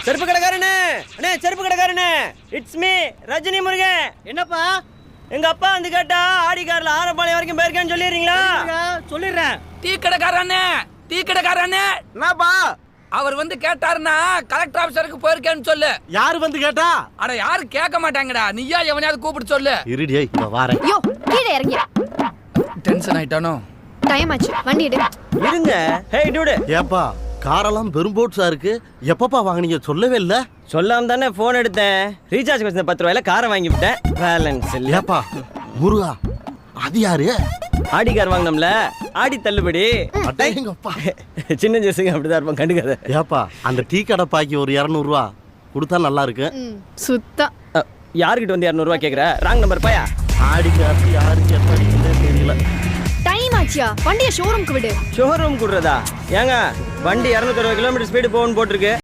செருப்பு கடைக்காரனே, அண்ணே செருப்பு கடைக்காரனே, இட்ஸ் மீ ரஜினி முருகன். என்னப்பா? எங்க அப்பா வந்து கேட்டா ஆடி கார்ல ஆரப்பாளையம் வரைக்கும் போயிருக்கேன்னு சொல்லிடுறீங்களா? சொல்லிடுறேன். டீ கடைக்காரனே, டீ கடைக்காரனே. என்னப்பா? அவர் வந்து கேட்டாருன்னா கலெக்டர் ஆபீசருக்கு போயிருக்கேன்னு சொல்லு. யாரு வந்து கேட்டா? அட யாரு கேட்க மாட்டாங்கடா, நீயா எவனையாவது கூப்பிட்டு சொல்லு. இருடியே, இப்ப வாரேன். யோ கீழே இறங்கி. டென்ஷன் ஆயிட்டானோ? டைம் ஆச்சு, வண்டி எடு. இருங்க. ஹே டூடு. ஏப்பா காரெல்லாம் பெரும்போட்ஸா இருக்கு. எப்பப்பா வாங்குனீங்க சொல்லவே இல்ல? சொல்லாம தானே போன் எடுத்தேன். ரீசார்ஜ் வச்ச 10 ரூபாயில காரை வாங்கி விட்டேன். பேலன்ஸ் இல்ல. ஏப்பா முருகா, அது யாரு? ஆடி கார் வாங்கினோம்ல, ஆடி தள்ளுபடி. அடேங்கப்பா. சின்ன ஜெசுங்க அப்படிதான் இருப்போம், கண்டுக்காத. ஏப்பா அந்த டீ கடை பாக்கி ஒரு 200 ரூபா கொடுத்தா நல்லா இருக்கு. சுத்தம். யாருக்கிட்ட வந்து 200 ரூபா கேக்குற? ராங் நம்பர் பாயா. ஆடி காசு யாருக்கு எப்ப அடிக்குதுன்னே தெரியல. டைம் ஆச்சியா, வண்டியை ஷோரூம்க்கு விடு. ஷோரூம் கூடுறதா? ஏங்க வண்டி 260 கிலோமீட்டர் ஸ்பீடு போகணும்னு போட்டிருக்கு.